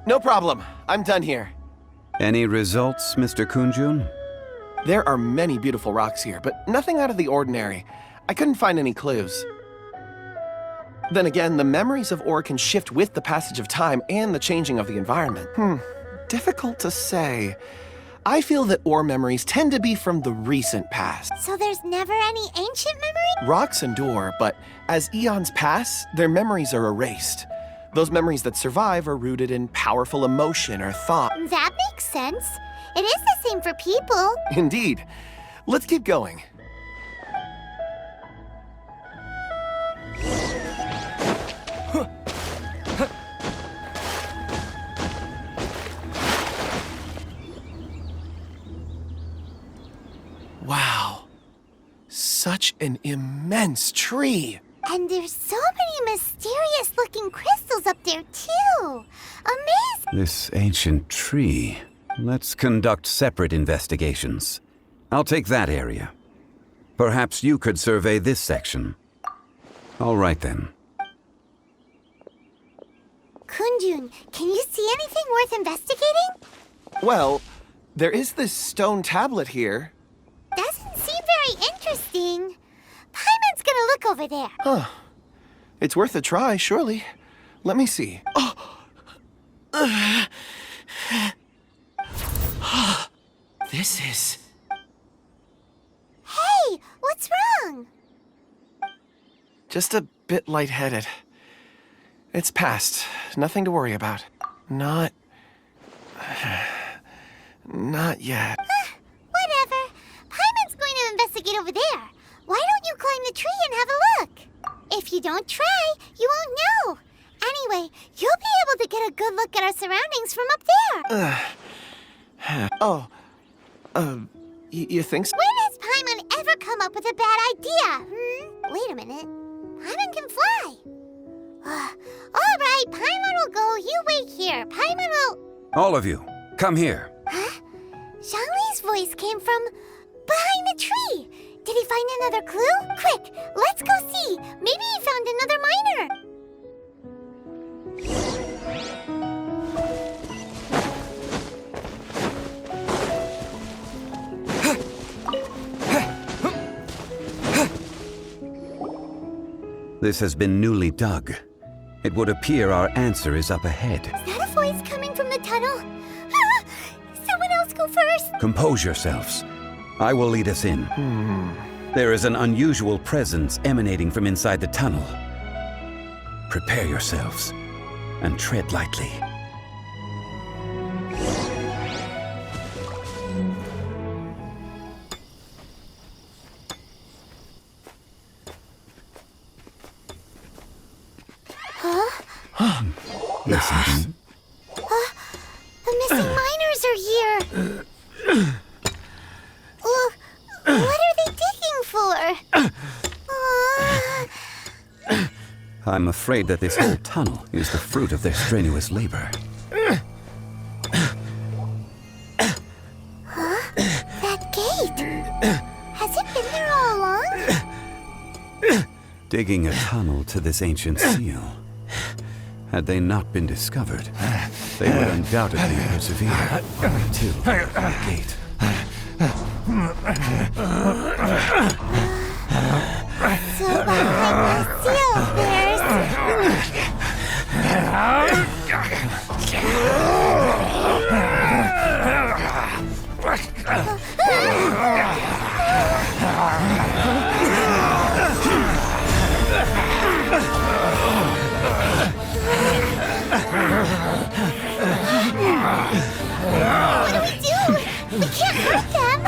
No problem. I'm done here. Any results, Mr. Kunjun? There are many beautiful rocks here, but nothing out of the ordinary. I couldn't find any clues. Then again, the memories of ore can shift with the passage of time and the changing of the environment. Difficult to say. I feel that ore memories tend to be from the recent past. So there's never any ancient memory? Rocks endure, but as eons pass, their memories are erased. Those memories that survive are rooted in powerful emotion or thought. That makes sense. It is the same for people. Indeed. Let's keep going. Wow. Such an immense tree. And there's so many mysterious-looking crystals up there, too. Amazing! This ancient tree. Let's conduct separate investigations. I'll take that area. Perhaps you could survey this section. All right, then. Kunjun, can you see anything worth investigating? Well, there is this stone tablet here. Doesn't seem very interesting. Paimon's gonna look over there. Huh. It's worth a try, surely. Let me see. This is... Hey, what's wrong? just a bit lightheaded. It's past. Nothing to worry about. Not yet. Whatever. Paimon's going to investigate over there. Why don't you climb the tree and have a look? If you don't try, you won't know. Anyway, you'll be able to get a good look at our surroundings from up there. You think so? When has Paimon ever come up with a bad idea? Wait a minute. Paimon can fly. All right, Paimon will go. You wait here. Paimon will... All of you, come here. Huh? Zhongli's voice came from behind the tree. Did he find another clue? Quick, let's go see. Maybe he found another miner. This has been newly dug. It would appear our answer is up ahead. Is that a voice coming from the tunnel? Someone else go first. Compose yourselves. I will lead us in. There is an unusual presence emanating from inside the tunnel. Prepare yourselves and tread lightly. Listen. The missing miners are here. What are they digging for? I'm afraid that this whole tunnel is the fruit of their strenuous labor. That gate. Has it been there all along? Digging a tunnel to this ancient seal. Had they not been discovered, they would undoubtedly persevere to the gate. So behind the seal of theirs. What do we do? We can't hurt them.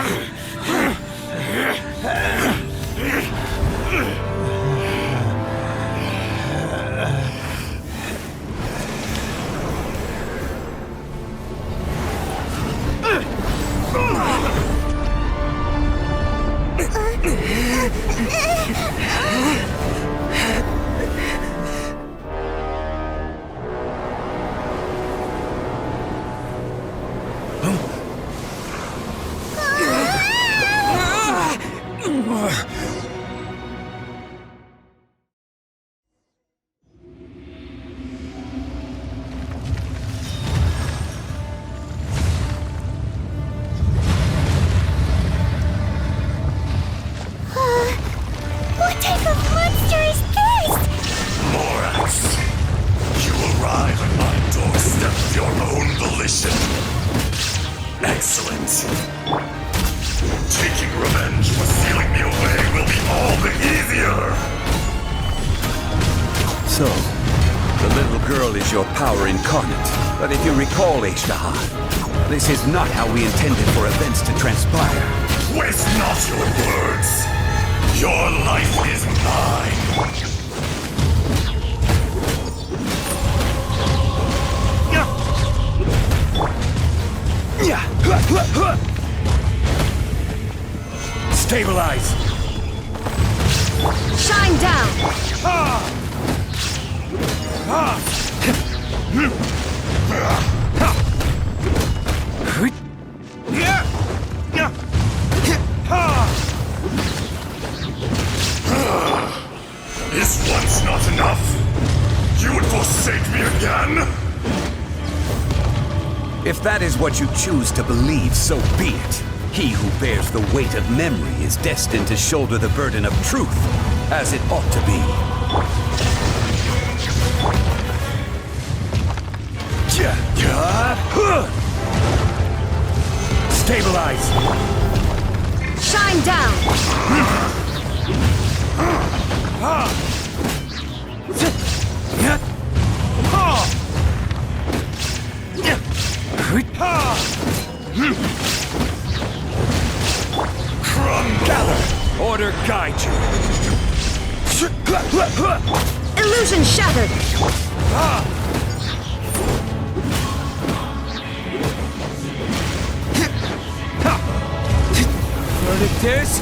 so. The little girl is your power incarnate. But if you recall, Ishtaha, this is not how we intended for events to transpire. Waste not your words. Your life is mine. Stabilize! Shine down! Is once not enough? You would forsake me again? If that is what you choose to believe, so be it. He who bears the weight of memory is destined to shoulder the burden of truth, as it ought to be. Stabilize! Shine down! Gather! Order guide you! Illusion shattered! Verdict is...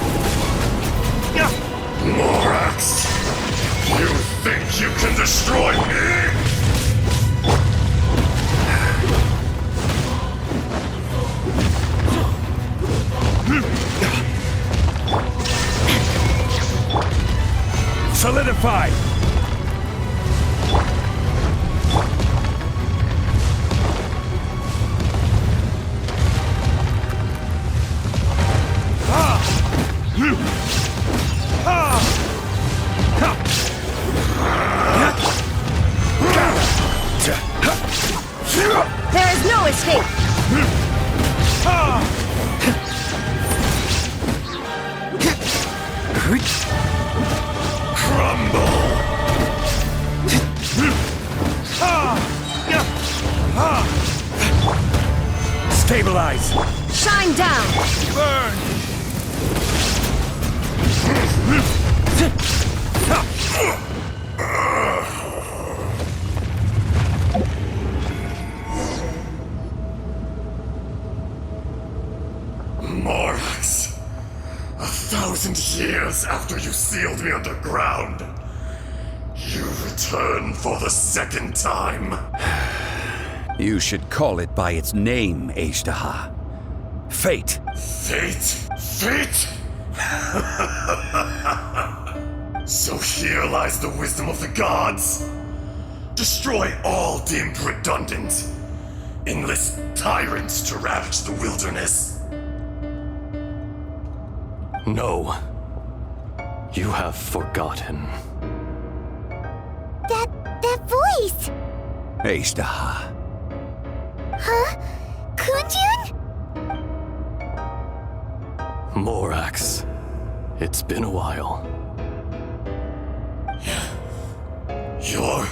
Morax! You think you can destroy me? Solidify! There is no escape! Stabilize! Shine down! Burn! Morax, 1,000 years after you sealed me underground, you return for the second time. You should call it by its name, Ishtaha. Fate. Fate? Fate? So here lies the wisdom of the gods. Destroy all deemed redundant. Enlist tyrants to ravage the wilderness. No. You have forgotten. That voice! Ishtaha. Huh? Kunjun? Morax. It's been a while. You're...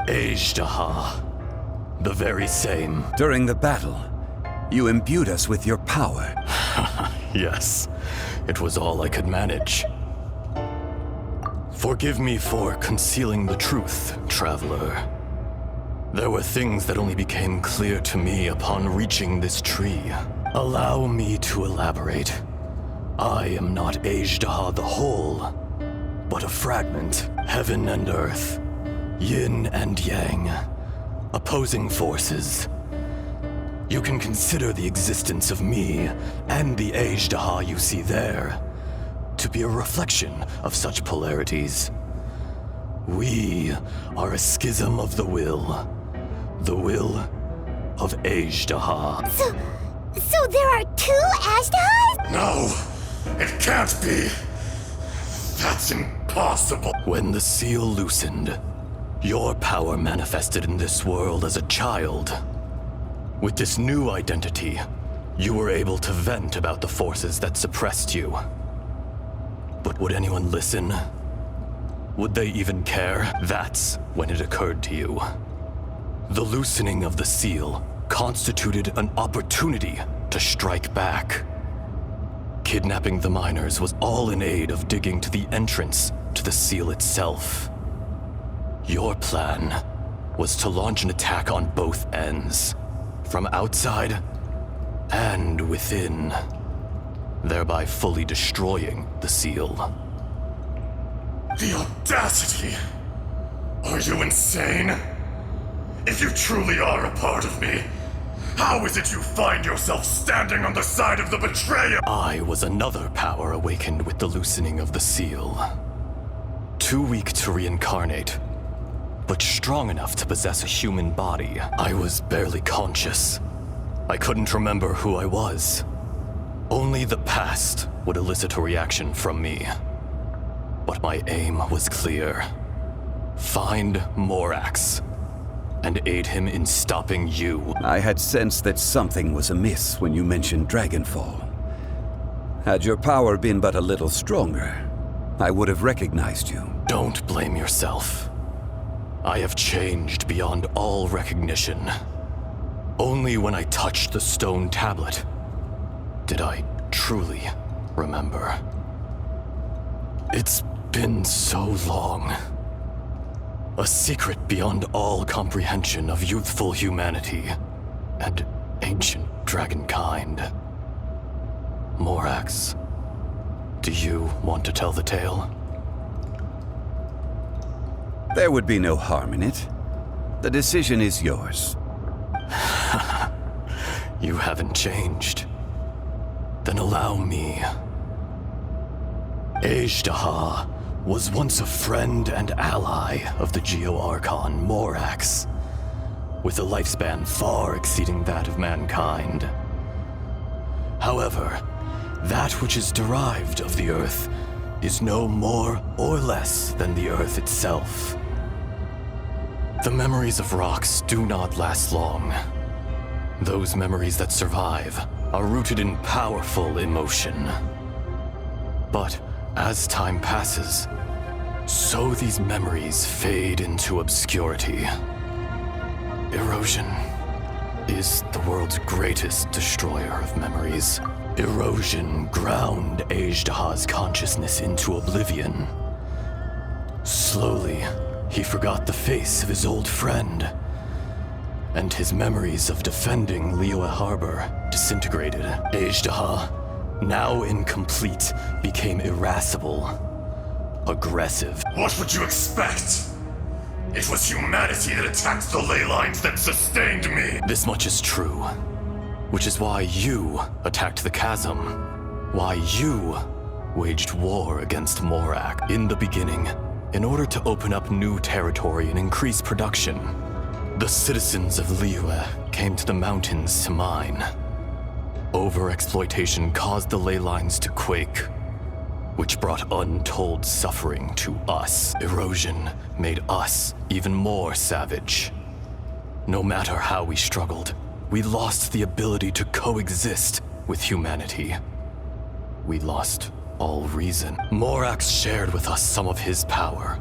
Ishtaha. The very same. During the battle, you imbued us with your power. Yes. It was all I could manage. Forgive me for concealing the truth, traveler. There were things that only became clear to me upon reaching this tree. Allow me to elaborate. I am not Ishtaha the whole, but a fragment. Heaven and earth, yin and yang, opposing forces. You can consider the existence of me and the Ishtaha you see there to be a reflection of such polarities. We are a schism of the will of Ishtaha. So there are two Ashtahas? No, it can't be. That's impossible. When the seal loosened, your power manifested in this world as a child. With this new identity, you were able to vent about the forces that suppressed you. But would anyone listen? Would they even care? That's when it occurred to you. The loosening of the seal constituted an opportunity to strike back. Kidnapping the miners was all in aid of digging to the entrance to the seal itself. Your plan was to launch an attack on both ends, from outside and within, thereby fully destroying the seal. The audacity! Are you insane? If you truly are a part of me, how is it you find yourself standing on the side of the betrayer? I was another power awakened with the loosening of the seal. Too weak to reincarnate, but strong enough to possess a human body. I was barely conscious. I couldn't remember who I was. Only the past would elicit a reaction from me. But my aim was clear. Find Morax and aid him in stopping you. I had sensed that something was amiss when you mentioned Dragonfall. Had your power been but a little stronger, I would have recognized you. Don't blame yourself. I have changed beyond all recognition. Only when I touched the stone tablet did I truly remember. It's been so long. A secret beyond all comprehension of youthful humanity and ancient dragonkind. Morax, do you want to tell the tale? There would be no harm in it. The decision is yours. You haven't changed. Then allow me. Ejdaha was once a friend and ally of the Geo-Archon Morax, with a lifespan far exceeding that of mankind. However, that which is derived of the Earth is no more or less than the Earth itself. The memories of rocks do not last long. Those memories that survive are rooted in powerful emotion. But as time passes, so these memories fade into obscurity. Erosion is the world's greatest destroyer of memories. Erosion ground Ejdaha's consciousness into oblivion. Slowly, he forgot the face of his old friend, and his memories of defending Liyue Harbor disintegrated. Ejdaha, now incomplete, became irascible, aggressive. What would you expect? It was humanity that attacked the ley lines that sustained me. This much is true, which is why you attacked the chasm, why you waged war against Morak. In the beginning, in order to open up new territory and increase production, the citizens of Liyue came to the mountains to mine. Overexploitation caused the ley lines to quake, which brought untold suffering to us. Erosion made us even more savage. No matter how we struggled, we lost the ability to coexist with humanity. We lost all reason. Morax shared with us some of his power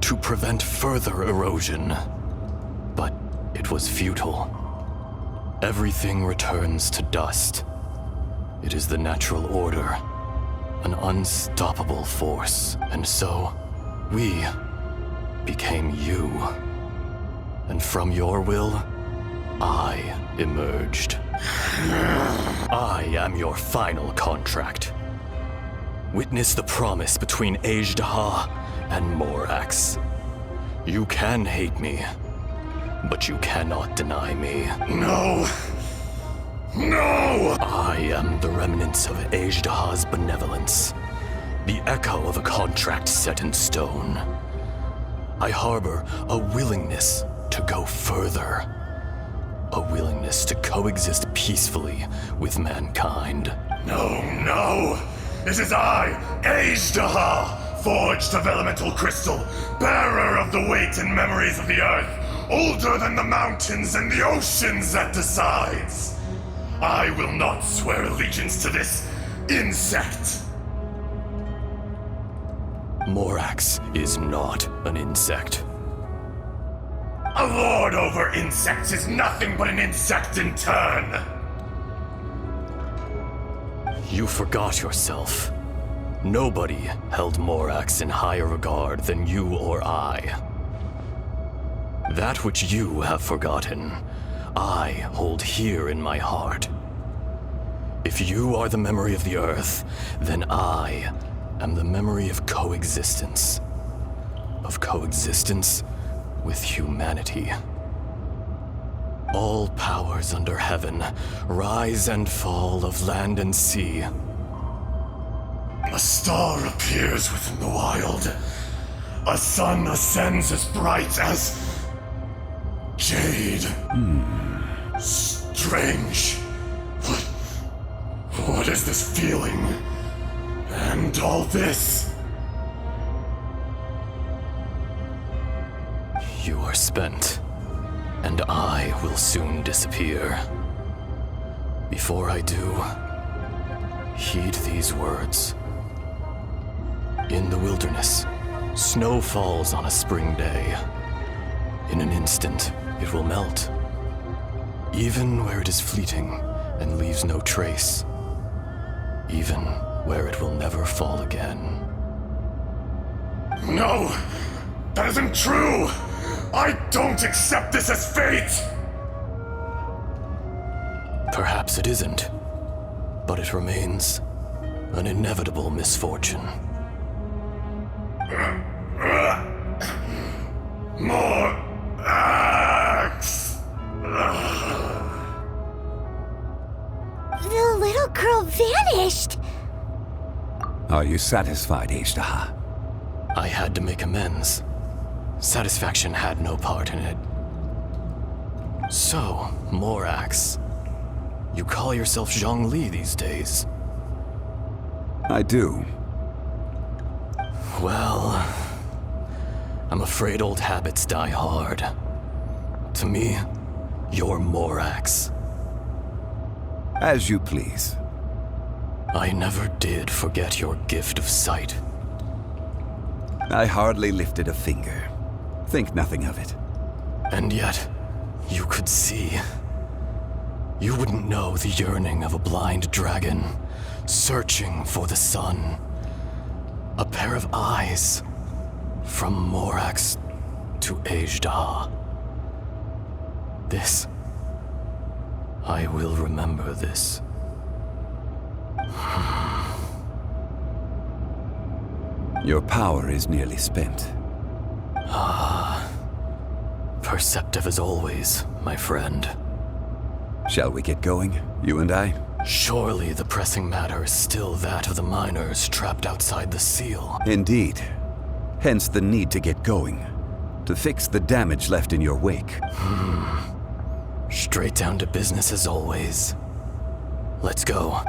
to prevent further erosion, but it was futile. Everything returns to dust. It is the natural order, an unstoppable force. And so, we became you. And from your will, I emerged. I am your final contract. Witness the promise between Ejdaha and Morax. You can hate me, but you cannot deny me. No! No! I am the remnants of Ejdaha's benevolence, the echo of a contract set in stone. I harbor a willingness to go further, a willingness to coexist peacefully with mankind. No, no! It is I, Ejdaha, forged of elemental crystal, bearer of the weight and memories of the earth, older than the mountains and the oceans that decides. I will not swear allegiance to this insect. Morax is not an insect. A lord over insects is nothing but an insect in turn. You forgot yourself. Nobody held Morax in higher regard than you or I. That which you have forgotten, I hold here in my heart. If you are the memory of the Earth, then I am the memory of coexistence. Of coexistence with humanity. All powers under heaven, rise and fall of land and sea. A star appears within the wild. A sun ascends as bright as jade. Strange. What is this feeling? And all this? You are spent, and I will soon disappear. Before I do, heed these words. In the wilderness, snow falls on a spring day. In an instant, it will melt. Even where it is fleeting and leaves no trace. Even where it will never fall again. No! That isn't true! I don't accept this as fate! Perhaps it isn't, but it remains an inevitable misfortune. More axe! The little girl vanished! Are you satisfied, Ishtaha? I had to make amends. Satisfaction had no part in it. So, Morax, you call yourself Zhongli these days? I do. Well, I'm afraid old habits die hard. To me, you're Morax. As you please. I never did forget your gift of sight. I hardly lifted a finger. Think nothing of it. And yet, you could see. You wouldn't know the yearning of a blind dragon, searching for the sun. A pair of eyes, from Morax to Ajda. This, I will remember this. Your power is nearly spent. Perceptive as always, my friend. Shall we get going, you and I? Surely the pressing matter is still that of the miners trapped outside the seal. Indeed. Hence the need to get going. To fix the damage left in your wake. Straight down to business as always. Let's go.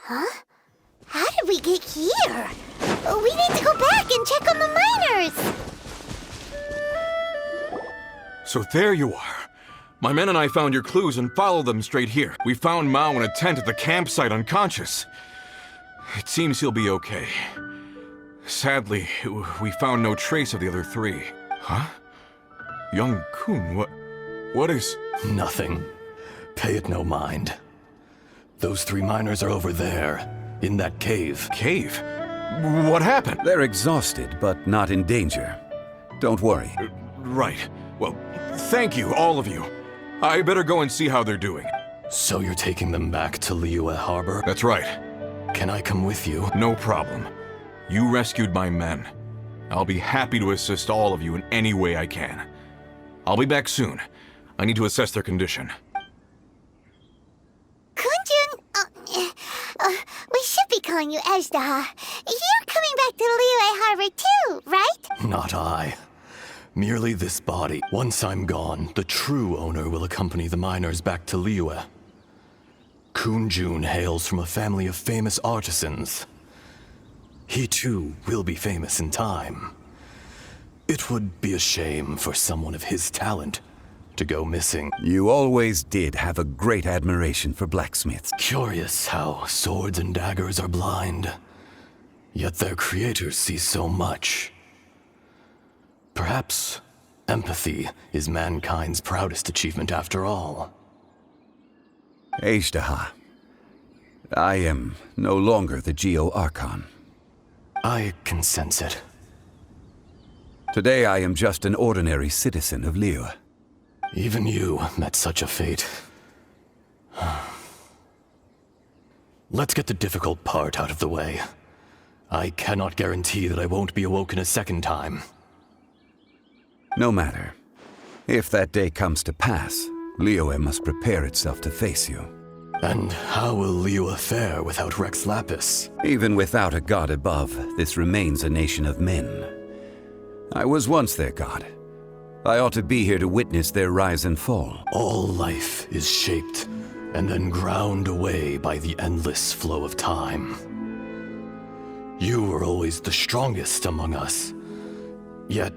Huh? How did we get here? We need to go back and check on the miners! So there you are. My men and I found your clues and followed them straight here. We found Mao in a tent at the campsite unconscious. It seems he'll be okay. Sadly, we found no trace of the other three. Huh? Young Kun, what is... Nothing. Pay it no mind. Those three miners are over there, in that cave. Cave? What happened? They're exhausted, but not in danger. Don't worry. Right. Well, thank you, all of you. I better go and see how they're doing. So you're taking them back to Liyue Harbor? That's right. Can I come with you? No problem. You rescued my men. I'll be happy to assist all of you in any way I can. I'll be back soon. I need to assess their condition. Kunjun, we should be calling you Ajda. You're coming back to Liyue Harbor too, right? Not I. Merely this body. Once I'm gone, the true owner will accompany the miners back to Liyue. Kunjun hails from a family of famous artisans. He too will be famous in time. It would be a shame for someone of his talent to go missing. You always did have a great admiration for blacksmiths. Curious how swords and daggers are blind, yet their creators see so much. Perhaps empathy is mankind's proudest achievement after all. Ajdaha, I am no longer the Geo-Archon. I can sense it. Today I am just an ordinary citizen of Liyue. Even you met such a fate. Let's get the difficult part out of the way. I cannot guarantee that I won't be awoken a second time. No matter. If that day comes to pass, Liyue must prepare itself to face you. And how will Liyue fare without Rex Lapis? Even without a god above, this remains a nation of men. I was once their god. I ought to be here to witness their rise and fall. All life is shaped and then ground away by the endless flow of time. You were always the strongest among us. Yet,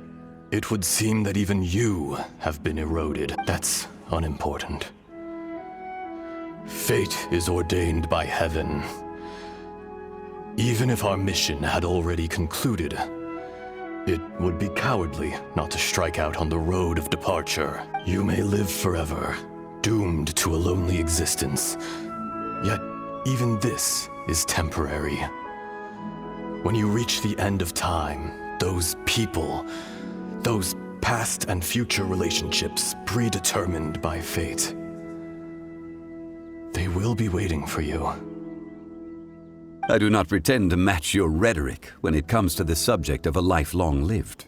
it would seem that even you have been eroded. That's unimportant. Fate is ordained by heaven. Even if our mission had already concluded, it would be cowardly not to strike out on the road of departure. You may live forever, doomed to a lonely existence. Yet, even this is temporary. When you reach the end of time, those people, those past and future relationships predetermined by fate, they will be waiting for you. I do not pretend to match your rhetoric when it comes to the subject of a life long lived.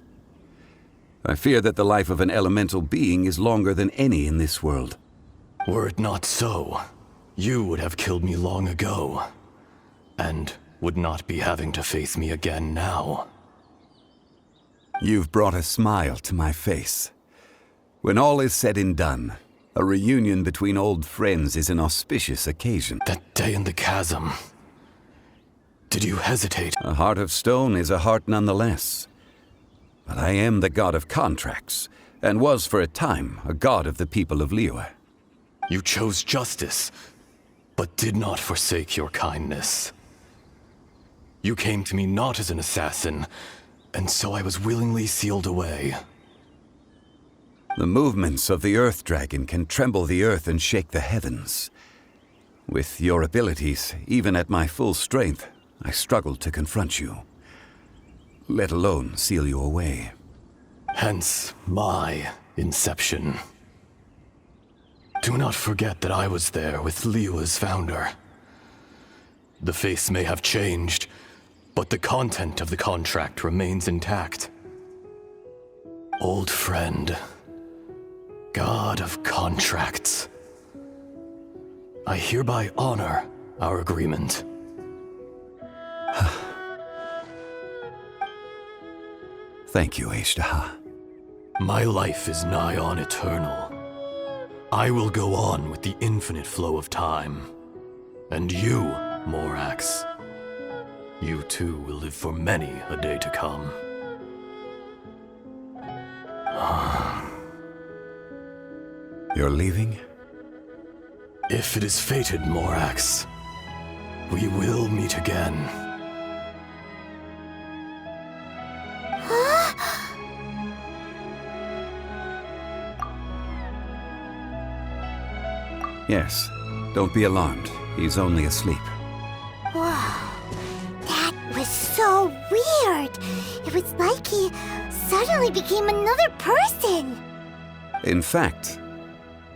I fear that the life of an elemental being is longer than any in this world. Were it not so, you would have killed me long ago, and would not be having to face me again now. You've brought a smile to my face. When all is said and done, a reunion between old friends is an auspicious occasion. That day in the chasm. Did you hesitate? A heart of stone is a heart nonetheless. But I am the god of contracts, and was for a time a god of the people of Liyue. You chose justice, but did not forsake your kindness. You came to me not as an assassin, and so I was willingly sealed away. The movements of the Earth Dragon can tremble the earth and shake the heavens. With your abilities, even at my full strength, I struggled to confront you, let alone seal you away. Hence my inception. Do not forget that I was there with Liyue's founder. The face may have changed, but the content of the contract remains intact. Old friend, god of contracts, I hereby honor our agreement. Thank you, Ajdaha. My life is nigh on eternal. I will go on with the infinite flow of time. And you, Morax, you too will live for many a day to come. You're leaving? If it is fated, Morax, we will meet again. Yes. Don't be alarmed. He's only asleep. Wow. That was so weird. It was like he suddenly became another person. In fact,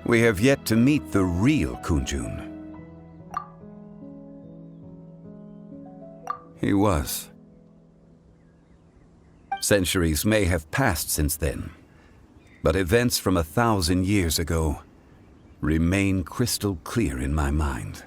we have yet to meet the real Kunjun. He was. Centuries may have passed since then, but events from 1,000 years ago remain crystal clear in my mind.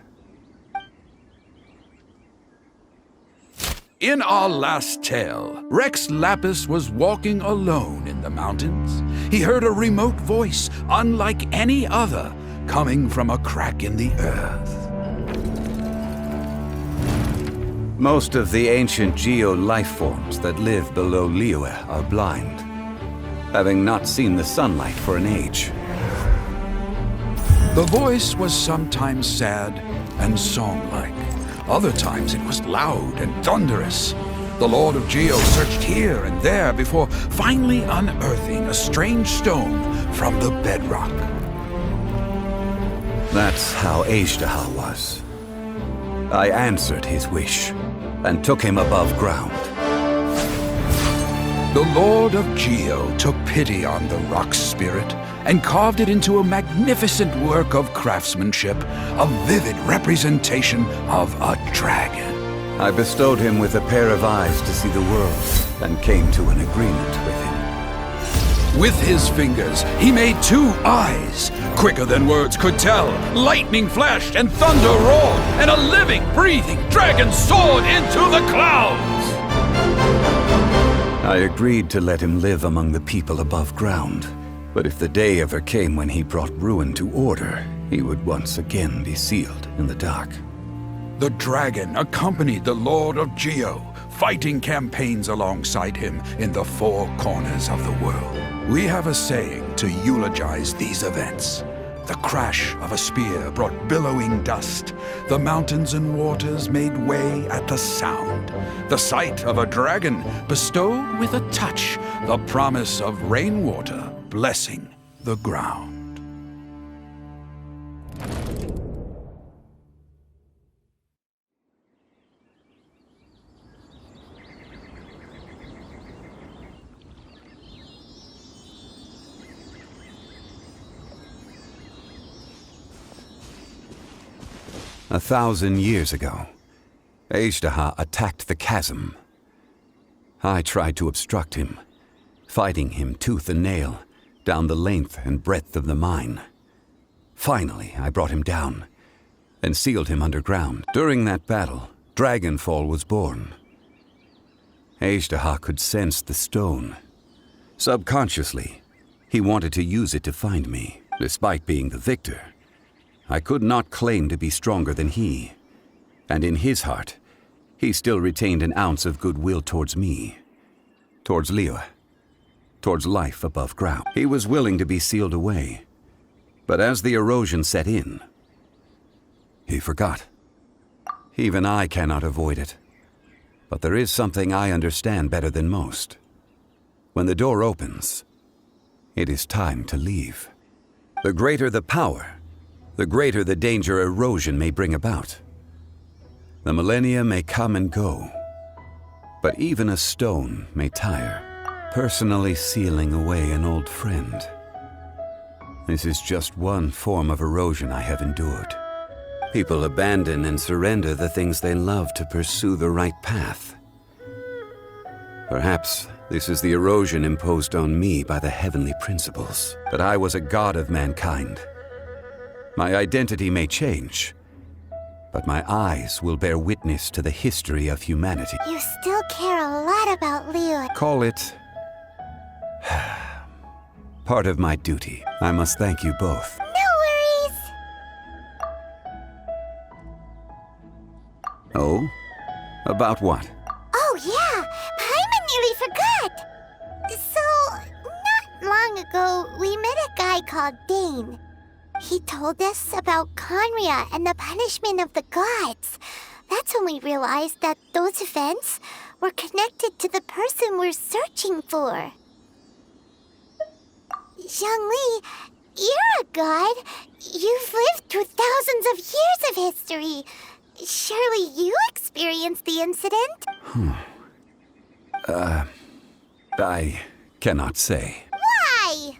In our last tale, Rex Lapis was walking alone in the mountains. He heard a remote voice, unlike any other, coming from a crack in the earth. Most of the ancient geo life forms that live below Liyue are blind. having not seen the sunlight for an age. The voice was sometimes sad and song-like. Other times it was loud and thunderous. The Lord of Geo searched here and there before finally unearthing a strange stone from the bedrock. That's how Azhdaha was. I answered his wish and took him above ground. The Lord of Geo took pity on the rock spirit and carved it into a magnificent work of craftsmanship, a vivid representation of a dragon. I bestowed him with a pair of eyes to see the world and came to an agreement with him. With his fingers, he made 2 eyes. Quicker than words could tell, lightning flashed and thunder roared, and a living, breathing dragon soared into the clouds! I agreed to let him live among the people above ground, but if the day ever came when he brought ruin to order, he would once again be sealed in the dark. The dragon accompanied the Lord of Geo, fighting campaigns alongside him in the 4 corners of the world. We have a saying to eulogize these events. The crash of a spear brought billowing dust. The mountains and waters made way at the sound. The sight of a dragon bestowed with a touch the promise of rainwater blessing the ground. A 1,000 years ago, Azhdaha attacked the chasm. I tried to obstruct him, fighting him tooth and nail down the length and breadth of the mine. Finally, I brought him down and sealed him underground. During that battle, Dragonfall was born. Azhdaha could sense the stone. Subconsciously, he wanted to use it to find me, despite being the victor. I could not claim to be stronger than he, and in his heart, he still retained an ounce of goodwill towards me, towards Liyue, towards life above ground. He was willing to be sealed away, but as the erosion set in, he forgot. Even I cannot avoid it, but there is something I understand better than most. When the door opens, it is time to leave. The greater the power, the greater the danger erosion may bring about. The millennia may come and go, but even a stone may tire, personally sealing away an old friend. This is just one form of erosion I have endured. People abandon and surrender the things they love to pursue the right path. Perhaps this is the erosion imposed on me by the heavenly principles, that I was a god of mankind. My identity may change, but my eyes will bear witness to the history of humanity. You still care a lot about Liyue. Call it part of my duty. I must thank you both. No worries. Oh? About what? Oh yeah, Paimon nearly forgot. So, not long ago, we met a guy called Dane. He told us about Khaenri'ah and the punishment of the gods. That's when we realized that those events were connected to the person we're searching for. Zhongli, you're a god. You've lived through thousands of years of history. Surely you experienced the incident? I cannot say. Why?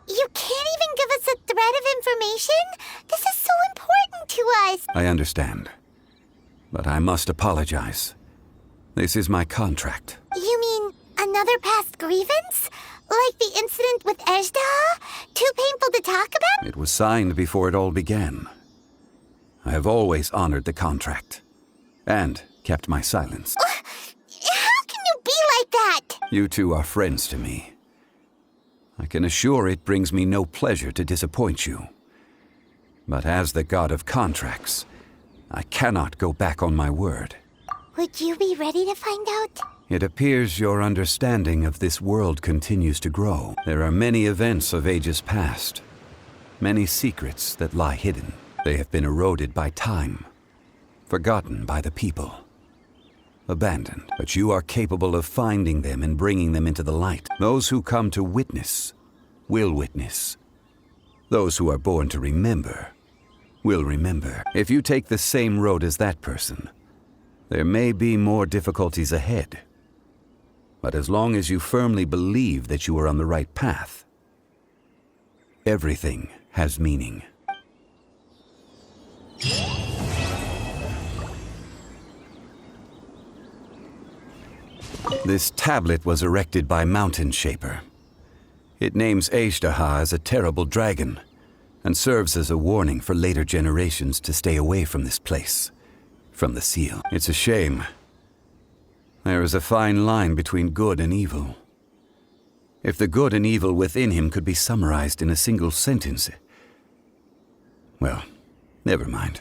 You can't even give us a thread of information? This is so important to us. I understand, but I must apologize. This is my contract. You mean another past grievance? Like the incident with Azhdaha? Too painful to talk about? It was signed before it all began. I have always honored the contract, and kept my silence. How can you be like that? You two are friends to me. I can assure it brings me no pleasure to disappoint you. But as the god of contracts, I cannot go back on my word. Would you be ready to find out? It appears your understanding of this world continues to grow. There are many events of ages past, many secrets that lie hidden. They have been eroded by time, forgotten by the people, abandoned. But you are capable of finding them and bringing them into the light. Those who come to witness will witness. Those who are born to remember will remember. If you take the same road as that person, there may be more difficulties ahead. But as long as you firmly believe that you are on the right path, everything has meaning. This tablet was erected by Mountain Shaper. It names Azhdaha as a terrible dragon, and serves as a warning for later generations to stay away from this place, from the seal. It's a shame. There is a fine line between good and evil. If the good and evil within him could be summarized in a single sentence... Well, never mind.